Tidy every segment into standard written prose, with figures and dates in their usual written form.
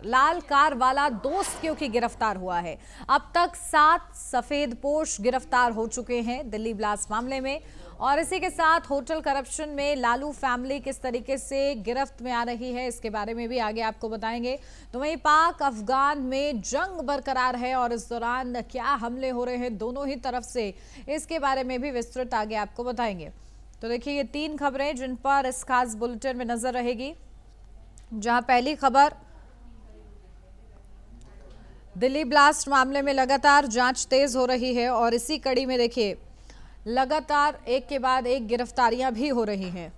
लाल car वाला दोस्त क्योंकि गिरफ्तार हुआ है। अब तक 7 सफेदपोश गिरफ्तार हो चुके हैं दिल्ली ब्लास्ट मामले में। और इसी के साथ होटल करप्शन में लालू फैमिली किस तरीके से गिरफ्त में आ रही है, इसके बारे में भी आगे आपको बताएंगे। तो वहीं पाक अफगान में जंग बरकरार है और इस दौरान क्या हमले हो रहे हैं दोनों ही तरफ से, इसके बारे में भी विस्तृत आगे आपको बताएंगे। तो देखिए ये 3 खबरें जिन पर इस खास बुलेटिन में नजर रहेगी। जहां पहली खबर, दिल्ली ब्लास्ट मामले में लगातार जांच तेज हो रही है और इसी कड़ी में देखिए लगातार एक के बाद एक गिरफ्तारियां भी हो रही हैं।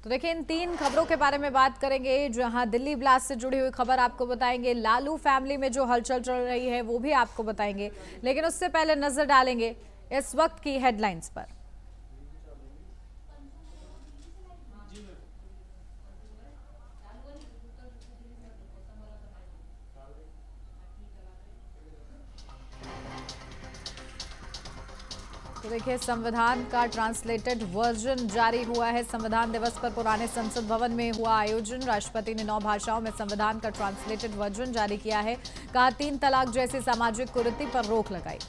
तो देखिए इन 3 खबरों के बारे में बात करेंगे। जहां दिल्ली ब्लास्ट से जुड़ी हुई खबर आपको बताएंगे, लालू फैमिली में जो हलचल चल रही है वो भी आपको बताएंगे, लेकिन उससे पहले नजर डालेंगे इस वक्त की हेडलाइंस पर। तो देखिए संविधान का ट्रांसलेटेड वर्जन जारी हुआ है। संविधान दिवस पर पुराने संसद भवन में हुआ आयोजन। राष्ट्रपति ने 9 भाषाओं में संविधान का ट्रांसलेटेड वर्जन जारी किया है। कहा 3 तलाक जैसी सामाजिक कुरीति पर रोक लगाई।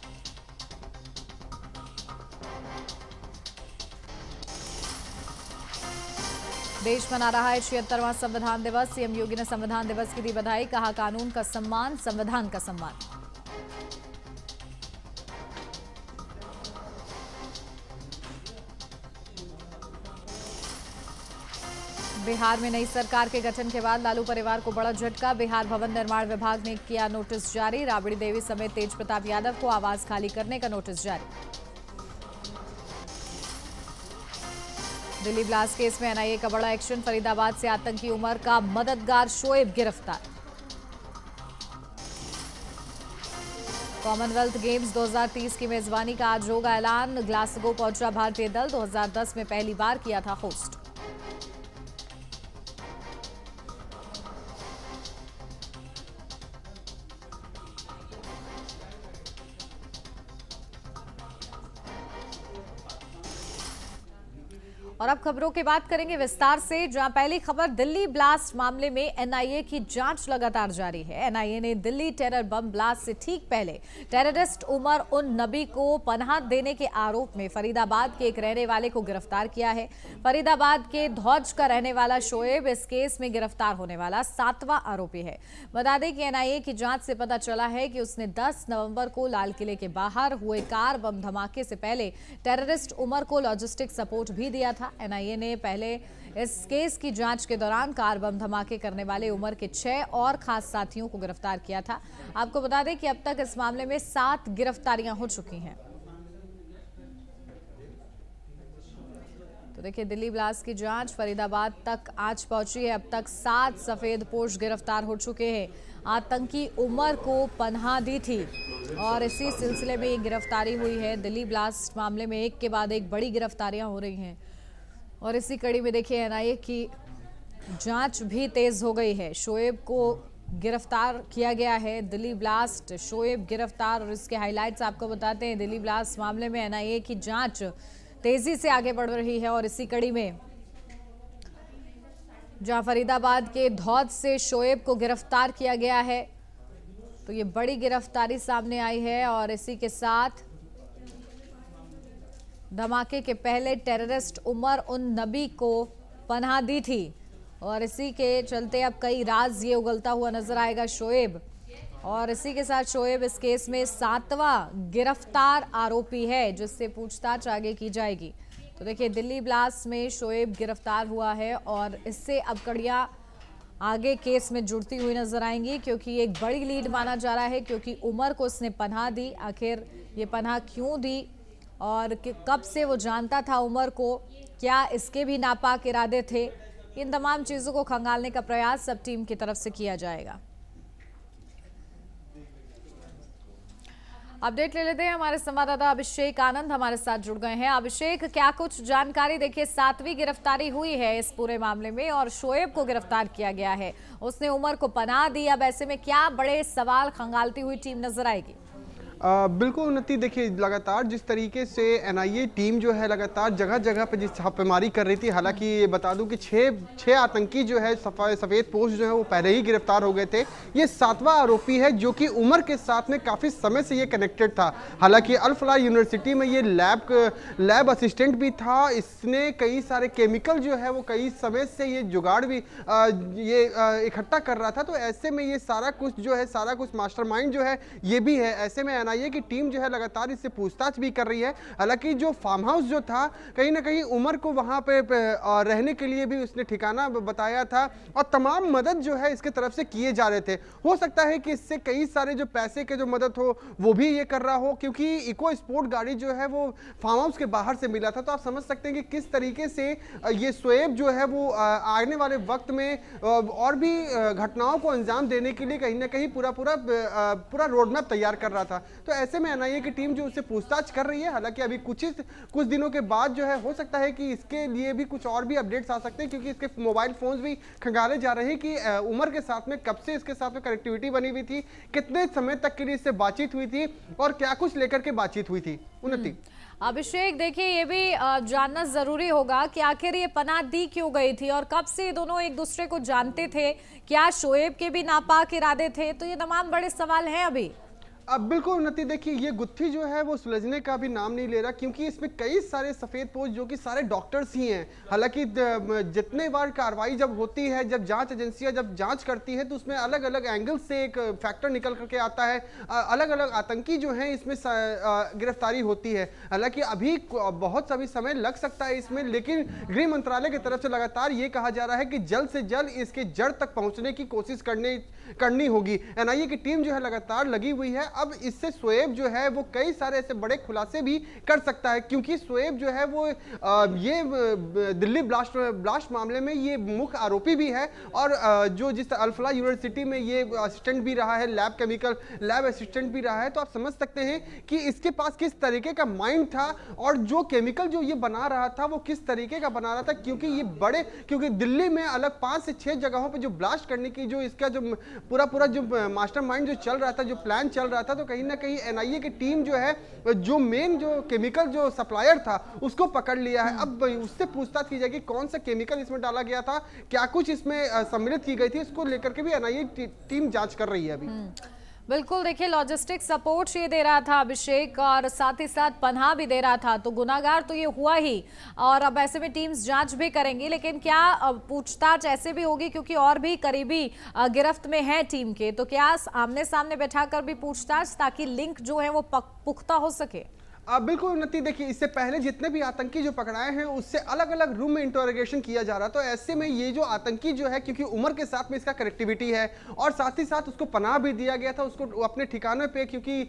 देश मना रहा है 76वां संविधान दिवस। सीएम योगी ने संविधान दिवस की दी बधाई। कहा कानून का सम्मान, संविधान का सम्मान। बिहार में नई सरकार के गठन के बाद लालू परिवार को बड़ा झटका। बिहार भवन निर्माण विभाग ने किया नोटिस जारी। राबड़ी देवी समेत तेज प्रताप यादव को आवास खाली करने का नोटिस जारी। दिल्ली ब्लास्ट केस में एनआईए का बड़ा एक्शन। फरीदाबाद से आतंकी उमर का मददगार शोएब गिरफ्तार। कॉमनवेल्थ गेम्स 2030 की मेजबानी का आज होगा ऐलान। ग्लासगो पहुंचा भारतीय दल। 2010 में पहली बार किया था होस्ट। और अब खबरों की बात करेंगे विस्तार से। जहां पहली खबर, दिल्ली ब्लास्ट मामले में एनआईए की जांच लगातार जारी है। एनआईए ने दिल्ली टेरर बम ब्लास्ट से ठीक पहले टेररिस्ट उमर उन नबी को पनाह देने के आरोप में फरीदाबाद के एक रहने वाले को गिरफ्तार किया है। फरीदाबाद के धौज का रहने वाला शोएब इस केस में गिरफ्तार होने वाला 7वां आरोपी है। बता दें कि एनआईए की जांच से पता चला है कि उसने 10 नवंबर को लाल किले के बाहर हुए कार बम धमाके से पहले टेररिस्ट उमर को लॉजिस्टिक सपोर्ट भी दिया था। एनआईए ने पहले इस केस की जांच के दौरान कार बम धमाके करने वाले उमर के 6 और खास साथियों को गिरफ्तार किया था। आपको बता दें कि अब तक इस मामले में 7 गिरफ्तारियां हो चुकी हैं। तो देखिए दिल्ली ब्लास्ट की जांच फरीदाबाद तक आज पहुंची है। अब तक 7 सफेदपोश गिरफ्तार हो चुके हैं। आतंकी उमर को पनाह दी थी और इसी सिलसिले में ये गिरफ्तारी हुई है। दिल्ली ब्लास्ट मामले में एक के बाद एक बड़ी गिरफ्तारियां हो रही हैं और इसी कड़ी में देखिए एनआईए की जांच भी तेज हो गई है। शोएब को गिरफ्तार किया गया है। दिल्ली ब्लास्ट, शोएब गिरफ्तार और इसके हाइलाइट्स आपको बताते हैं। दिल्ली ब्लास्ट मामले में एनआईए की जांच तेजी से आगे बढ़ रही है और इसी कड़ी में जहां फरीदाबाद के धौज से शोएब को गिरफ्तार किया गया है, तो ये बड़ी गिरफ्तारी सामने आई है। और इसी के साथ धमाके के पहले टेररिस्ट उमर उन नबी को पनाह दी थी और इसी के चलते अब कई राज ये उगलता हुआ नजर आएगा शोएब। और इसी के साथ शोएब इस केस में 7वां गिरफ्तार आरोपी है जिससे पूछताछ आगे की जाएगी। तो देखिए दिल्ली ब्लास्ट में शोएब गिरफ्तार हुआ है और इससे अब कड़ियां आगे केस में जुड़ती हुई नजर आएंगी, क्योंकि एक बड़ी लीड माना जा रहा है, क्योंकि उमर को उसने पनाह दी। आखिर ये पनाह क्यों दी और कब से वो जानता था उमर को, क्या इसके भी नापाक इरादे थे, इन तमाम चीजों को खंगालने का प्रयास सब टीम की तरफ से किया जाएगा। अपडेट ले लेते हैं, हमारे संवाददाता अभिषेक आनंद हमारे साथ जुड़ गए हैं। अभिषेक, क्या कुछ जानकारी? देखिए 7वीं गिरफ्तारी हुई है इस पूरे मामले में और शोएब को गिरफ्तार किया गया है। उसने उमर को पनाह दी। अब ऐसे में क्या बड़े सवाल खंगालती हुई टीम नजर आएगी? बिल्कुल उन्नति, देखिए लगातार जिस तरीके से एनआईए टीम जो है लगातार जगह जगह पर जिस छापेमारी कर रही थी, हालांकि ये बता दूं कि छह आतंकी जो है सफ़ेद पोस्ट जो है वो पहले ही गिरफ्तार हो गए थे। ये 7वां आरोपी है जो कि उमर के साथ में काफ़ी समय से ये कनेक्टेड था। हालांकि अल फलाह यूनिवर्सिटी में ये लैब असिस्टेंट भी था। इसने कई सारे केमिकल जो है वो कई समय से ये जुगाड़ भी इकट्ठा कर रहा था। तो ऐसे में ये सारा कुछ जो है, सारा कुछ मास्टरमाइंड जो है ये भी है। ऐसे में एनआईए की टीम जो है लगातार इससे पूछताछ भी कर रही है। हालांकि जो फार्म हाउस जो था, कहीं ना कहीं उमर को वहां पे रहने के लिए भी उसने ठिकाना बताया था और तमाम मदद जो है इसके तरफ से किए जा रहे थे। हो सकता है कि इससे कई सारे जो पैसे के जो मदद हो वो भी ये कर रहा हो, क्योंकि इको स्पोर्ट गाड़ी जो है वो फार्म हाउस के बाहर से मिला था। तो आप समझ सकते हैं कि किस तरीके से ये शोएब जो है वो आने वाले वक्त में और भी घटनाओं को अंजाम देने के लिए कहीं ना कहीं पूरा रोड मैप तैयार कर रहा था। तो ऐसे में एनआईए की टीम जो उससे पूछताछ कर रही है। हालांकि अभी कुछ दिनों के बाद जो है हो सकता है कि इसके लिए भी कुछ और भी अपडेट्स आ सकते हैं, क्योंकि इसके मोबाइल फोन्स भी खंगाले जा रहे हैं कि उमर के साथ में कब से इसके साथ में कनेक्टिविटी बनी हुई थी, कितने समय तक के लिए इससे बातचीत हुई थी और क्या कुछ लेकर के बातचीत हुई थी। उन्नति, अभिषेक, देखिए ये भी जानना जरूरी होगा कि आखिर ये पनाह दी क्यों गई थी और कब से ये दोनों एक दूसरे को जानते थे। क्या शोएब के भी नापाक इरादे थे? तो ये तमाम बड़े सवाल हैं अभी। अब बिल्कुल उन्नति, देखिए ये गुत्थी जो है वो सुलझने का भी नाम नहीं ले रहा, क्योंकि इसमें कई सारे सफेद पोस्ट जो कि सारे डॉक्टर्स ही हैं। हालांकि जितने बार कार्रवाई जब होती है, जब जांच एजेंसियां जब जांच करती है, तो उसमें अलग अलग एंगल से एक फैक्टर निकल करके आता है। अलग अलग आतंकी जो हैं इसमें गिरफ्तारी होती है। हालांकि अभी बहुत सभी समय लग सकता है इसमें, लेकिन गृह मंत्रालय की तरफ से लगातार ये कहा जा रहा है कि जल्द से जल्द इसके जड़ तक पहुंचने की कोशिश करनी होगी। एनआईए की टीम जो है लगातार लगी हुई है। अब इससे शोएब जो है वो कई सारे ऐसे बड़े खुलासे भी कर सकता है, क्योंकि शोएब जो है वो ये दिल्ली ब्लास्ट मामले में ये मुख्य आरोपी भी है और जो जिस अल फलाह यूनिवर्सिटी में ये असिस्टेंट भी रहा है, लैब असिस्टेंट भी रहा है। तो आप समझ सकते हैं कि इसके पास किस तरीके का माइंड था और जो केमिकल जो ये बना रहा था वो किस तरीके का बना रहा था, क्योंकि दिल्ली में अलग 5 से 6 जगहों पर जो ब्लास्ट करने की जो इसका जो पूरा जो मास्टरमाइंड जो चल रहा था, जो प्लान चल रहा था, तो कहीं ना कहीं एनआईए की टीम जो है जो मेन जो केमिकल जो सप्लायर था उसको पकड़ लिया है। अब उससे पूछताछ की जाएगी कौन सा केमिकल इसमें डाला गया था, क्या कुछ इसमें सम्मिलित की गई थी, इसको लेकर के भी एनआईए टीम जांच कर रही है अभी। बिल्कुल, देखिए लॉजिस्टिक सपोर्ट ये दे रहा था अभिषेक और साथ ही साथ पनाह भी दे रहा था, तो गुनाहगार तो ये हुआ ही और अब ऐसे में टीम्स जांच भी करेंगी। लेकिन क्या पूछताछ ऐसे भी होगी, क्योंकि और भी करीबी गिरफ्त में है टीम के, तो क्या आमने सामने बैठाकर भी पूछताछ ताकि लिंक जो है वो पुख्ता हो सके? बिल्कुल उन्नति, देखिए इससे पहले जितने भी आतंकी जो पकड़ाए हैं उससे अलग अलग रूम में इंटरोगेशन किया जा रहा। तो ऐसे में ये जो आतंकी जो है, क्योंकि उमर के साथ में इसका कनेक्टिविटी है और साथ ही साथ उसको पनाह भी दिया गया था उसको अपने ठिकाने पे, क्योंकि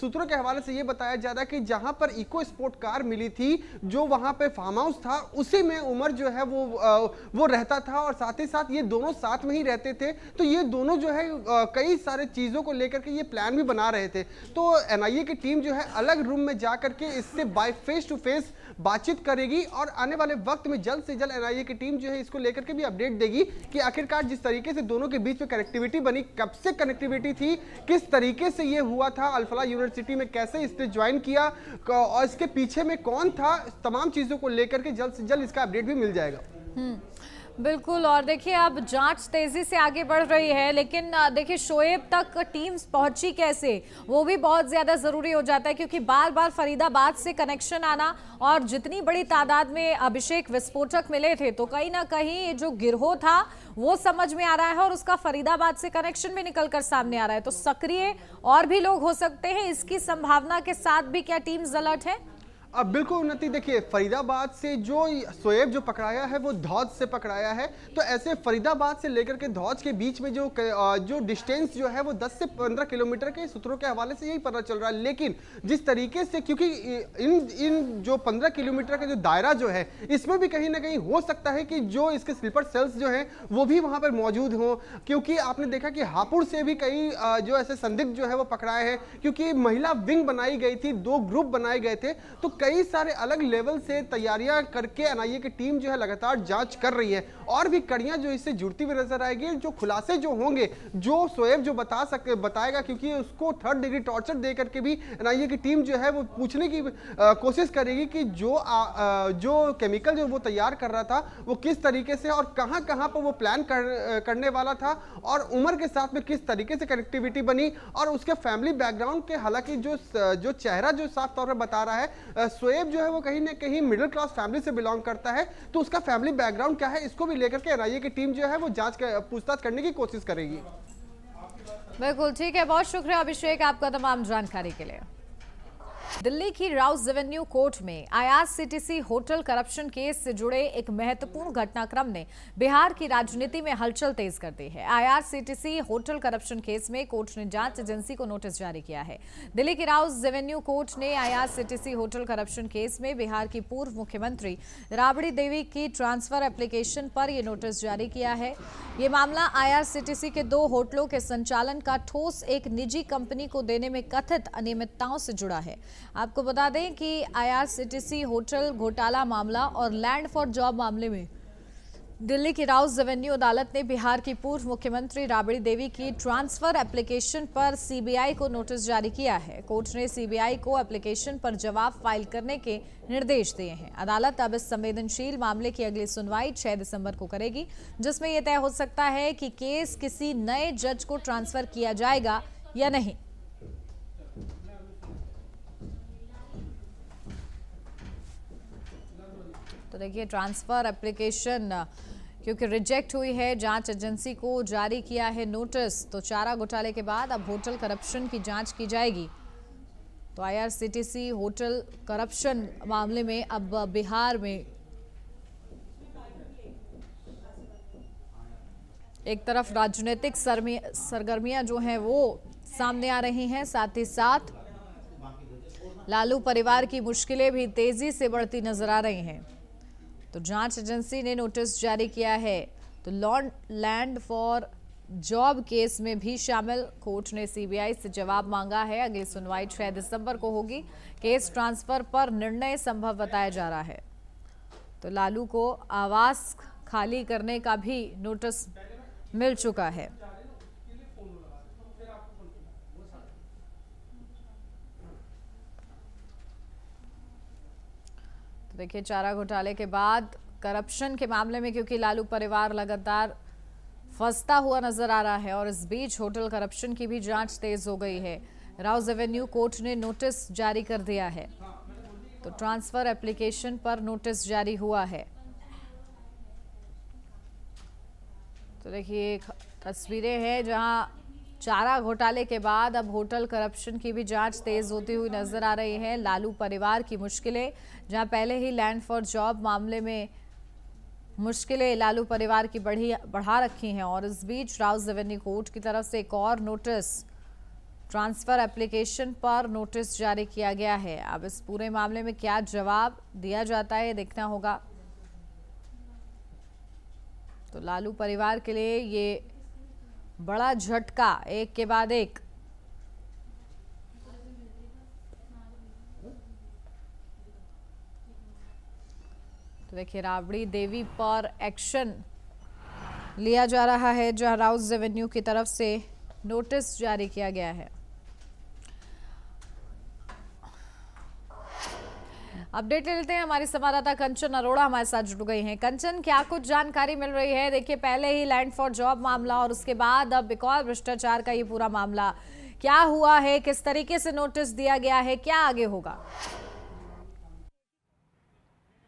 सूत्रों के हवाले से ये बताया जा रहा है कि जहां पर इको स्पोर्ट कार मिली थी, जो वहां पे फार्म हाउस था, उसी में उमर जो है वो रहता था और साथ ही साथ ये दोनों साथ में ही रहते थे। तो ये दोनों जो है कई सारे चीजों को लेकर के ये प्लान भी बना रहे थे। तो एनआईए की टीम जो है अलग रूम में जाकर के इससे फेस टू फेस बातचीत करेगी और आने वाले वक्त में जल्द से जल्द एनआईए की टीम जो है इसको लेकर के भी अपडेट देगी कि आखिरकार जिस तरीके से दोनों के बीच में कनेक्टिविटी बनी, कब से कनेक्टिविटी थी, किस तरीके से ये हुआ था, अल फलाह यूनिवर्सिटी में कैसे इसने ज्वाइन किया और इसके पीछे में कौन था, तमाम चीजों को लेकर के जल्द से जल्द इसका अपडेट भी मिल जाएगा। बिल्कुल, और देखिए अब जांच तेजी से आगे बढ़ रही है, लेकिन देखिए शोएब तक टीम्स पहुंची कैसे, वो भी बहुत ज्यादा जरूरी हो जाता है, क्योंकि बार बार फरीदाबाद से कनेक्शन आना और जितनी बड़ी तादाद में अभिषेक विस्फोटक मिले थे, तो कहीं ना कहीं ये जो गिरोह था वो समझ में आ रहा है और उसका फरीदाबाद से कनेक्शन भी निकलकर सामने आ रहा है। तो सक्रिय और भी लोग हो सकते हैं, इसकी संभावना के साथ भी क्या टीम्स अलर्ट है? अब बिल्कुल उन्नति, देखिए फरीदाबाद से जो शोएब जो पकड़ाया है वो धौज से पकड़ाया है। तो ऐसे फरीदाबाद से लेकर के धौज के बीच में जो डिस्टेंस जो है वो 10 से 15 किलोमीटर के सूत्रों के हवाले से यही पता चल रहा है। लेकिन जिस तरीके से, क्योंकि इन जो 15 किलोमीटर का जो दायरा जो है, इसमें भी कहीं ना कहीं हो सकता है कि जो इसके स्लीपर सेल्स जो हैं वो भी वहां पर मौजूद हों, क्योंकि आपने देखा कि हापुड़ से भी कई जो ऐसे संदिग्ध जो है वो पकड़ाए हैं, क्योंकि महिला विंग बनाई गई थी, 2 ग्रुप बनाए गए थे। तो कई सारे अलग लेवल से तैयारियां करके एनआईए की टीम जो है लगातार जांच कर रही है और भी कड़ियां जो इससे जुड़ती हुई नजर आएगी। जो खुलासे जो होंगे, जो शोएब जो बताएगा, क्योंकि उसको 3rd डिग्री टॉर्चर दे करके भी एनआईए की टीम जो है वो पूछने की कोशिश करेगी कि जो केमिकल जो वो तैयार कर रहा था वो किस तरीके से और कहां कहां पर वो प्लान करने वाला था और उमर के साथ में किस तरीके से कनेक्टिविटी बनी और उसके फैमिली बैकग्राउंड के, हालांकि जो चेहरा जो साफ तौर पर बता रहा है शोएब जो है वो कहीं ना कहीं मिडिल क्लास फैमिली से बिलोंग करता है, तो उसका फैमिली बैकग्राउंड क्या है इसको भी लेकर के एनआईए की टीम जो है वो पूछताछ करने की कोशिश करेगी। बिल्कुल ठीक है, बहुत शुक्रिया अभिषेक आपका तमाम जानकारी के लिए। दिल्ली की राउज एवेन्यू कोर्ट में आईआरसीटीसी होटल करप्शन केस से जुड़े एक महत्वपूर्ण घटनाक्रम ने बिहार की राजनीति में हलचल तेज कर दी है। आईआरसीटीसी होटल करप्शन केस में कोर्ट ने जांच एजेंसी को नोटिस जारी किया है। दिल्ली की राउज एवेन्यू कोर्ट ने आईआरसीटीसी होटल करप्शन केस में बिहार की पूर्व मुख्यमंत्री राबड़ी देवी की ट्रांसफर एप्लीकेशन पर यह नोटिस जारी किया है। ये मामला आईआरसीटीसी के 2 होटलों के संचालन का ठोस एक निजी कंपनी को देने में कथित अनियमितताओं से जुड़ा है। आपको बता दें कि आईआरसीटीसी होटल घोटाला मामला और लैंड फॉर जॉब मामले में दिल्ली की राउज एवेन्यू अदालत ने बिहार की पूर्व मुख्यमंत्री राबड़ी देवी की ट्रांसफर एप्लीकेशन पर सीबीआई को नोटिस जारी किया है। कोर्ट ने सीबीआई को एप्लीकेशन पर जवाब फाइल करने के निर्देश दिए हैं। अदालत अब इस संवेदनशील मामले की अगली सुनवाई 6 दिसंबर को करेगी, जिसमें यह तय हो सकता है कि केस किसी नए जज को ट्रांसफर किया जाएगा या नहीं। तो देखिए, ट्रांसफर एप्लीकेशन क्योंकि रिजेक्ट हुई है, जांच एजेंसी को जारी किया है नोटिस। तो चारा घोटाले के बाद अब होटल करप्शन की जांच की जाएगी। तो आईआरसीटीसी होटल करप्शन मामले में अब बिहार में एक तरफ राजनीतिक सरगर्मियां जो हैं वो सामने आ रही हैं, साथ ही साथ लालू परिवार की मुश्किलें भी तेजी से बढ़ती नजर आ रही हैं। तो जांच एजेंसी ने नोटिस जारी किया है। तो लैंड फॉर जॉब केस में भी शामिल कोर्ट ने सीबीआई से जवाब मांगा है। अगली सुनवाई 6 दिसंबर को होगी। केस ट्रांसफर पर निर्णय संभव बताया जा रहा है। तो लालू को आवास खाली करने का भी नोटिस मिल चुका है। देखिए, चारा घोटाले के बाद करप्शन के मामले में क्योंकि लालू परिवार लगातार फंसता हुआ नजर आ रहा है और इस बीच होटल करप्शन की भी जांच तेज हो गई है। राउज एवेन्यू कोर्ट ने नोटिस जारी कर दिया है। तो ट्रांसफर एप्लीकेशन पर नोटिस जारी हुआ है। तो देखिए, तस्वीरें हैं जहां चारा घोटाले के बाद अब होटल करप्शन की भी जांच तेज होती हुई नजर आ रही है। लालू परिवार की मुश्किलें, जहां पहले ही लैंड फॉर जॉब मामले में मुश्किलें लालू परिवार की बढ़ा रखी हैं और इस बीच राउज एवेन्यू कोर्ट की तरफ से एक और नोटिस ट्रांसफर एप्लीकेशन पर नोटिस जारी किया गया है। अब इस पूरे मामले में क्या जवाब दिया जाता है देखना होगा। तो लालू परिवार के लिए ये बड़ा झटका, एक के बाद एक। तो देखिए, राबड़ी देवी पर एक्शन लिया जा रहा है जहां राउज एवेन्यू की तरफ से नोटिस जारी किया गया है। अपडेट ले लेते हैं, हमारी संवाददाता कंचन अरोड़ा हमारे साथ जुड़ गई हैं। कंचन, क्या कुछ जानकारी मिल रही है? देखिए, पहले ही लैंड फॉर जॉब मामला और उसके बाद अब एक और भ्रष्टाचार का ये पूरा मामला, क्या हुआ है, किस तरीके से नोटिस दिया गया है, क्या आगे होगा?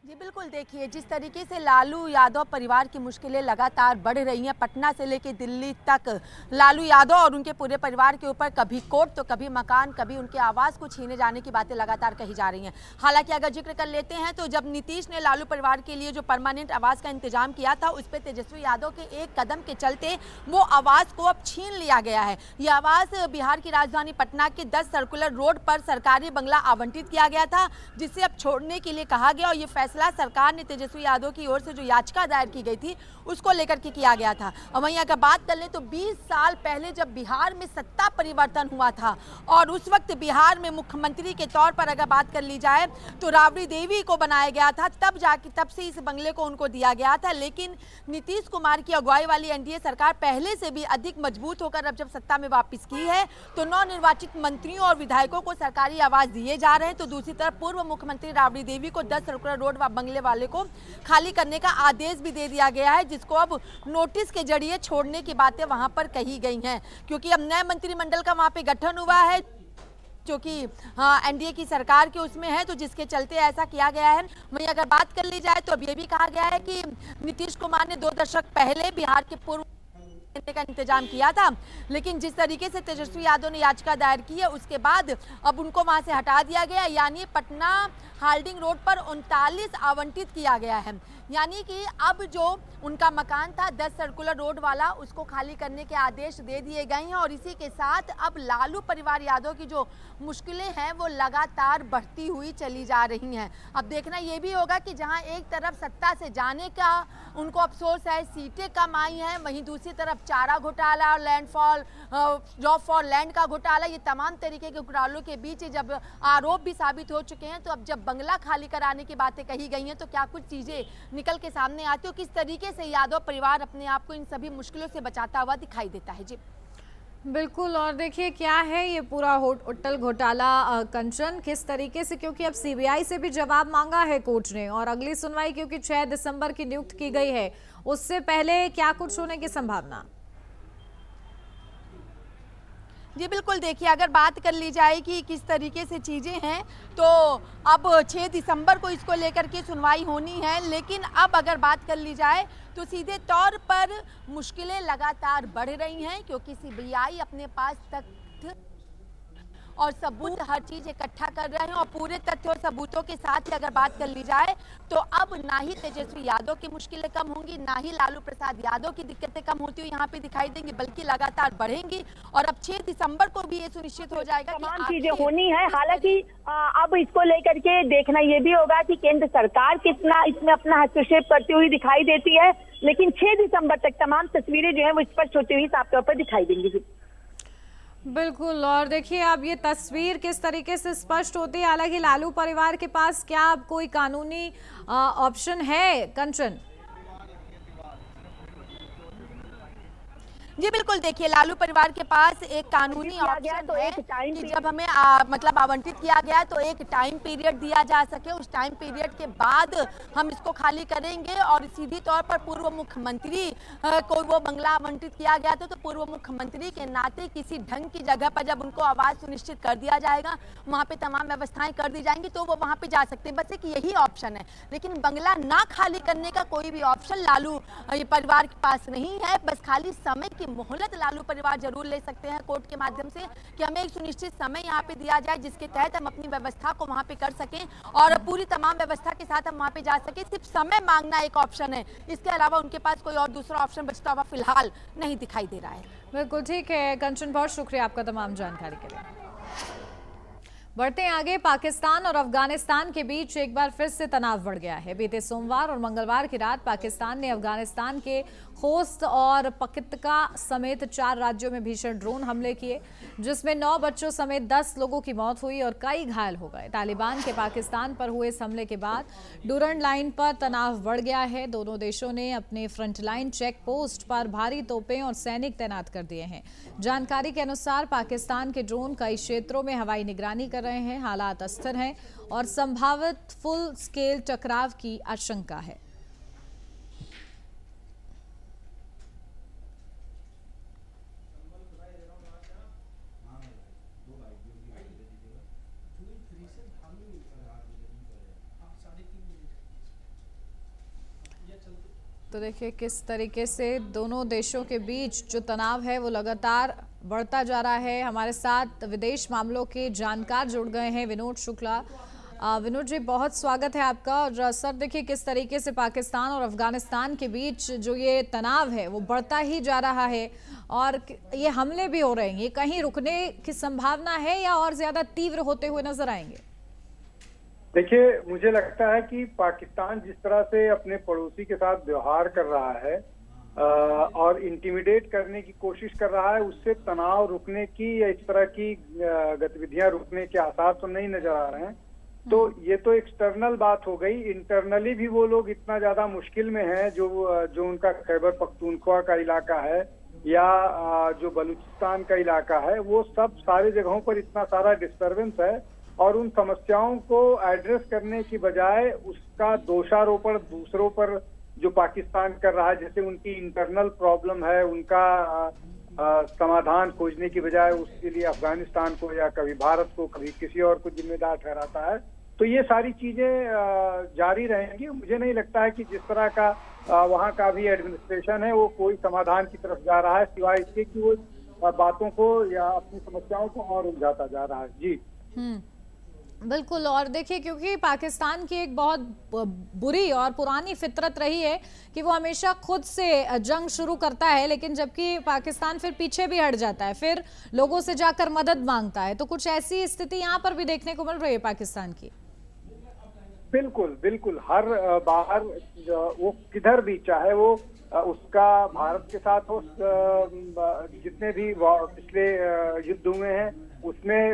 जी बिल्कुल, देखिए जिस तरीके से लालू यादव परिवार की मुश्किलें लगातार बढ़ रही हैं, पटना से लेकर दिल्ली तक लालू यादव और उनके पूरे परिवार के ऊपर कभी कोर्ट तो कभी मकान, कभी उनके आवास को छीने जाने की बातें लगातार कही जा रही हैं। हालांकि अगर जिक्र कर लेते हैं तो जब नीतीश ने लालू परिवार के लिए जो परमानेंट आवास का इंतजाम किया था, उस पर तेजस्वी यादव के एक कदम के चलते वो आवास को अब छीन लिया गया है। ये आवास बिहार की राजधानी पटना के 10 सर्कुलर रोड पर सरकारी बंगला आवंटित किया गया था, जिसे अब छोड़ने के लिए कहा गया और ये फैसला फैसला सरकार ने तेजस्वी यादव की ओर से जो याचिका दायर की गई थी उसको लेकर के किया गया था। और वहीं अगर बात कर लें तो 20 साल पहले जब बिहार में सत्ता परिवर्तन हुआ था और उस वक्त बिहार में मुख्यमंत्री के तौर पर अगर बात कर ली जाए तो राबड़ी देवी को बनाया गया था, तब से इस बंगले को उनको दिया गया था। लेकिन नीतीश कुमार की अगुवाई वाली एनडीए सरकार पहले से भी अधिक मजबूत होकर अब जब सत्ता में वापस की है तो नवनिर्वाचित मंत्रियों और विधायकों को सरकारी आवास दिए जा रहे हैं। तो दूसरी तरफ पूर्व मुख्यमंत्री राबड़ी देवी को 10 सर्कुलर रोड व बंगले वाले को खाली करने का आदेश भी दे दिया गया है, जिसको अब नोटिस के जरिए छोड़ने की बातें वहां पर कही गई हैं, क्योंकि अब नए मंत्रिमंडल का वहां पे गठन हुआ है जो कि एनडीए की सरकार के उसमें है, तो जिसके चलते ऐसा किया गया है। वहीं अगर बात कर ली जाए तो अब ये भी कहा गया है कि नीतीश कुमार ने 2 दशक पहले बिहार के पूर्व का इंतजाम किया था, लेकिन जिस तरीके से तेजस्वी यादव ने याचिका दायर की है उसके बाद अब उनको वहां से हटा दिया गया, यानी पटना हाल्डिंग रोड पर 39 आवंटित किया गया है। यानी कि अब जो उनका मकान था 10 सर्कुलर रोड वाला उसको खाली करने के आदेश दे दिए गए हैं। और इसी के साथ अब लालू परिवार यादव की जो मुश्किलें हैं वो लगातार बढ़ती हुई चली जा रही हैं। अब देखना ये भी होगा कि जहां एक तरफ सत्ता से जाने का उनको अफसोस है, सीटें कम आई हैं, वहीं दूसरी तरफ चारा घोटाला, लैंडफॉल, जॉब फॉर लैंड का घोटाला, ये तमाम तरीके के घोटालों के बीच जब आरोप भी साबित हो चुके हैं, तो अब जब बंगला खाली कराने की बातें कही गई हैं तो क्या कुछ चीजें निकल के सामने आती हो, किस तरीके से यादव परिवार अपने आप को इन सभी मुश्किलों से बचाता हुआ दिखाई देता है। जी बिल्कुल। और देखिए क्या है ये पूरा होटल घोटाला कंचन, किस तरीके से, क्योंकि अब सीबीआई से भी जवाब मांगा है कोर्ट ने और अगली सुनवाई क्योंकि 6 दिसंबर की नियुक्त की गई है, उससे पहले क्या कुछ होने की संभावना? जी बिल्कुल, देखिए अगर बात कर ली जाए कि किस तरीके से चीज़ें हैं तो अब 6 दिसंबर को इसको लेकर के सुनवाई होनी है, लेकिन अब अगर बात कर ली जाए तो सीधे तौर पर मुश्किलें लगातार बढ़ रही हैं, क्योंकि सीबीआई अपने पास तथ्य और सबूत हर चीज इकट्ठा कर रहे हैं और पूरे तथ्य और सबूतों के साथ ही अगर बात कर ली जाए तो अब ना ही तेजस्वी यादव की मुश्किलें कम होंगी, ना ही लालू प्रसाद यादव की दिक्कतें कम होती हुई यहाँ पे दिखाई देंगी, बल्कि लगातार बढ़ेंगी। और अब 6 दिसंबर को भी ये सुनिश्चित हो जाएगा कि तमाम चीजें होनी है। हालांकि अब इसको लेकर के देखना ये भी होगा कि केंद्र सरकार कितना इसमें अपना हस्तक्षेप करती हुई दिखाई देती है, लेकिन 6 दिसंबर तक तमाम तस्वीरें जो है वो स्पष्ट होती हुई साफ तौर पर दिखाई देंगी। बिल्कुल। और देखिए अब ये तस्वीर किस तरीके से स्पष्ट होती है, हालांकि लालू परिवार के पास क्या अब कोई कानूनी ऑप्शन है कंचन? जी बिल्कुल, देखिए लालू परिवार के पास एक कानूनी ऑप्शन तो है कि जब हमें मतलब आवंटित किया गया तो एक टाइम पीरियड दिया जा सके, उस टाइम पीरियड के बाद हम इसको खाली करेंगे। और सीधी तौर पर पूर्व मुख्यमंत्री को वो बंगला आवंटित किया गया था, तो पूर्व मुख्यमंत्री के नाते किसी ढंग की जगह पर जब उनको आवास सुनिश्चित कर दिया जाएगा, वहाँ पे तमाम व्यवस्थाएं कर दी जाएंगी तो वो वहाँ पे जा सकते हैं। बस एक यही ऑप्शन है, लेकिन बंगला ना खाली करने का कोई भी ऑप्शन लालू परिवार के पास नहीं है। बस खाली समय की मोहलत लालू परिवार जरूर ले सकते हैं कोर्ट के माध्यम से कि हमें एक सुनिश्चित समय यहाँ पे दिया जाए जिसके तहत हम अपनी व्यवस्था को वहाँ पे कर सकें और पूरी तमाम व्यवस्था के साथ हम वहाँ पे जा सकें। सिर्फ समय मांगना एक ऑप्शन है, इसके अलावा उनके पास कोई और दूसरा ऑप्शन बचता हुआ फिलहाल नहीं दिखाई दे रहा है। बिल्कुल ठीक है कंचन, बहुत शुक्रिया आपका तमाम जानकारी के लिए। बढ़ते हैं आगे। पाकिस्तान और अफगानिस्तान के बीच एक बार फिर से तनाव बढ़ गया है। बीते सोमवार और मंगलवार की रात पाकिस्तान ने अफगानिस्तान के खोस्त और पक्तिका समेत 4 राज्यों में भीषण ड्रोन हमले किए, जिसमें 9 बच्चों समेत 10 लोगों की मौत हुई और कई घायल हो गए। तालिबान के पाकिस्तान पर हुए इस हमले के बाद डूरंड लाइन पर तनाव बढ़ गया है। दोनों देशों ने अपने फ्रंटलाइन चेक पोस्ट पर भारी तोपें और सैनिक तैनात कर दिए हैं। जानकारी के अनुसार पाकिस्तान के ड्रोन कई क्षेत्रों में हवाई निगरानी कर रहे हैं। हालात अस्थिर हैं और संभावित फुल स्केल टकराव की आशंका है। तो देखिए किस तरीके से दोनों देशों के बीच जो तनाव है वो लगातार बढ़ता जा रहा है। हमारे साथ विदेश मामलों के जानकार जुड़ गए हैं विनोद शुक्ला। विनोद जी, बहुत स्वागत है आपका। और सर देखिए किस तरीके से पाकिस्तान और अफगानिस्तान के बीच जो ये तनाव है वो बढ़ता ही जा रहा है और ये हमले भी हो रहे हैं, ये कहीं रुकने की संभावना है या और ज्यादा तीव्र होते हुए नजर आएंगे? देखिए, मुझे लगता है कि पाकिस्तान जिस तरह से अपने पड़ोसी के साथ व्यवहार कर रहा है और इंटिमिडेट करने की कोशिश कर रहा है, उससे तनाव रुकने की या इस तरह की गतिविधियां रुकने के आसार तो नहीं नजर आ रहे हैं। तो ये तो एक्सटर्नल बात हो गई। इंटरनली भी वो लोग इतना ज्यादा मुश्किल में हैं, जो उनका खैबर पख्तूनख्वा का इलाका है या जो बलूचिस्तान का इलाका है, वो सब सारे जगहों पर इतना सारा डिस्टर्बेंस है और उन समस्याओं को एड्रेस करने की बजाय उसका दोषारोपण दूसरों पर जो पाकिस्तान कर रहा है, जैसे उनकी इंटरनल प्रॉब्लम है, उनका समाधान खोजने की बजाय उसके लिए अफगानिस्तान को या कभी भारत को कभी किसी और को जिम्मेदार ठहराता है। तो ये सारी चीजें जारी रहेंगी। मुझे नहीं लगता है कि जिस तरह का वहाँ का भी एडमिनिस्ट्रेशन है वो कोई समाधान की तरफ जा रहा है, सिवाय इसके कि वो बातों को या अपनी समस्याओं को और उलझाता जा रहा है। जी बिल्कुल। और देखिए, क्योंकि पाकिस्तान की एक बहुत बुरी और पुरानी फितरत रही है कि वो हमेशा खुद से जंग शुरू करता है, लेकिन जबकि पाकिस्तान फिर पीछे भी हट जाता है, फिर लोगों से जाकर मदद मांगता है। तो कुछ ऐसी स्थिति यहाँ पर भी देखने को मिल रही है पाकिस्तान की। बिल्कुल बिल्कुल। हर बार वो किधर भी, चाहे वो उसका भारत के साथ हो, जितने भी पिछले युद्ध हुए हैं उसमें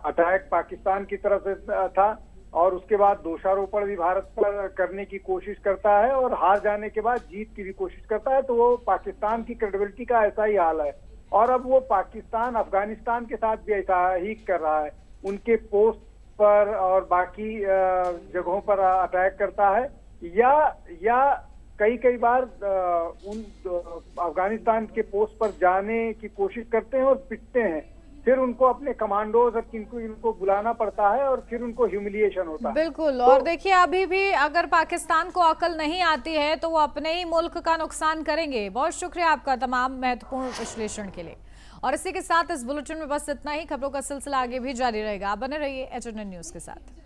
अटैक पाकिस्तान की तरफ से था और उसके बाद दोषारोपण भी भारत पर करने की कोशिश करता है और हार जाने के बाद जीत की भी कोशिश करता है। तो वो पाकिस्तान की क्रेडिबिलिटी का ऐसा ही हाल है। और अब वो पाकिस्तान अफगानिस्तान के साथ भी ऐसा ही कर रहा है, उनके पोस्ट पर और बाकी जगहों पर अटैक करता है या कई बार उन अफगानिस्तान के पोस्ट पर जाने की कोशिश करते हैं और पिटते हैं, फिर उनको अपने कमांडोज और इनको बुलाना पड़ता है और फिर उनको ह्यूमिलिएशन होता है। बिल्कुल। और देखिए, अभी भी अगर पाकिस्तान को अकल नहीं आती है तो वो अपने ही मुल्क का नुकसान करेंगे। बहुत शुक्रिया आपका तमाम महत्वपूर्ण विश्लेषण के लिए। और इसी के साथ इस बुलेटिन में बस इतना ही। खबरों का सिलसिला आगे भी जारी रहेगा। आप बने रहिए HNN न्यूज के साथ।